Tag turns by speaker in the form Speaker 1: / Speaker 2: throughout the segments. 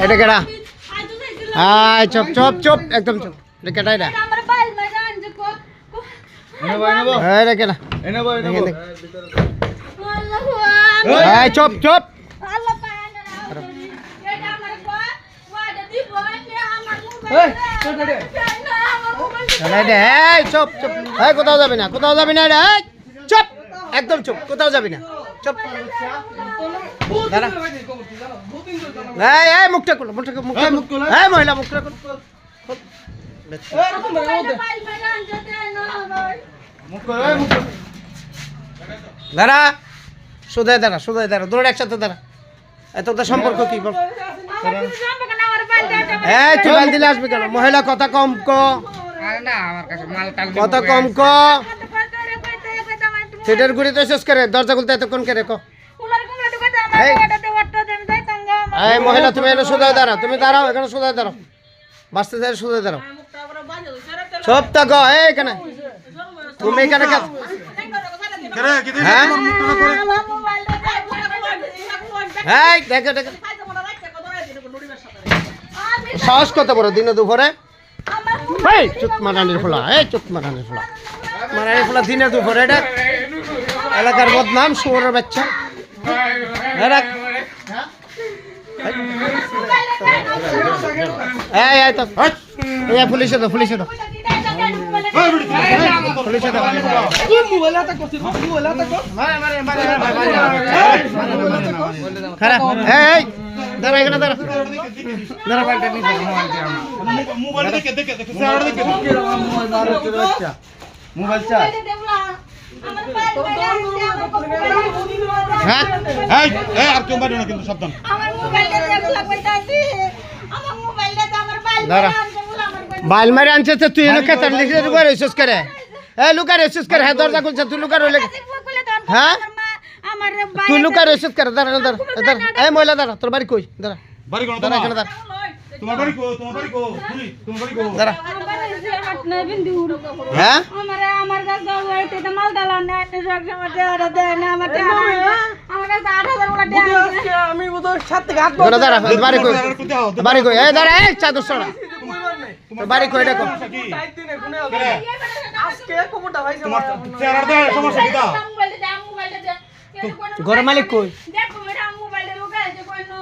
Speaker 1: এটা কেডা আয় চুপ চুপ চুপ একদম চুপ এটা কেডা এটা এটা কেডা আয় চুপ চুপ চুপ চুপ কোথাও যাবি না কোথাও যাবি না রে চুপ একদম চুপ কোথাও যাবি না চুপ মুখটা খুলো মহিলা মুখটা খুলো দাঁড়া সুদায় দাঁড়া দৌড় একসাথে দাঁড়া এত সম্পর্ক কি বল তুই বাল দিলে আসবি কেন মহিলা কথা কম কথা কম সেটার ঘুরে তো শেষ করে দরজা খুলতে এতক্ষণ করে মহিলা তুমি এখানে সোজায় দাঁড়াও তুমি দাঁড়াও এখানে সোজায় দাঁড়াও বাঁচতে চাই সোজায় দাঁড়াও সব তা গো এখানে তুমি এখানে দেখে দেখে সাহস কত বড় দিনে দুপুরে চুত মারানির ফোলা মারানির ফোলা দিনে দুপুরে এটা এলাকার বদনাম শুয়োরের বাচ্চা পুলিশে দাও খারাপ দাঁড়া এখানে দাঁড়া মোবাইল চার্জ আর কেউ বাড়ি না কিন্তু সাবধান বাইল মারে আনছে তুই লুকা তার লিখে লুকা রেসুস করে লুকা রেসুস করে হ্যাঁ দরজা খুলছে তুই লুকা রইলে হ্যাঁ তুই লুকা রেসুস করে দাঁড়া মহিলা দাঁড়া তোর বাড়ি কই দাঁড়া বাড়ি কোন দাঁড়া এখানে দাঁড়া তোমার বাড়ি কো দাঁড়া হ্যাঁ আমার কাছে ওইতে তো মাল দালা না সব সময় দেওয়া দেয় না আমার কাছে 8000 টাকা আমি তো 7 থেকে 8 বছর দাঁড়া বাড়ি কই দাঁড়া চাদর ছড়া তোর বাড়ি কই দেখো আজকে খবরটা ভাই তোমার চেহারা দাও সমস্যা কি দাও ঘরের মালিক কই দেখো এটা মোবাইলে লোকায় যে কইনো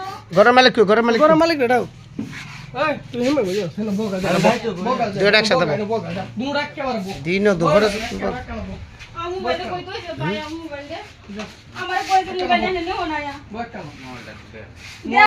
Speaker 1: ঘরের মালিক এটাও তুই হেমে গো হেলো বগা দুটো একসাথে দুটো একেবারে দিন দুপুরে মোবাইলে কই কইছে ভাই মোবাইলে আমার কই মোবাইলে নেও না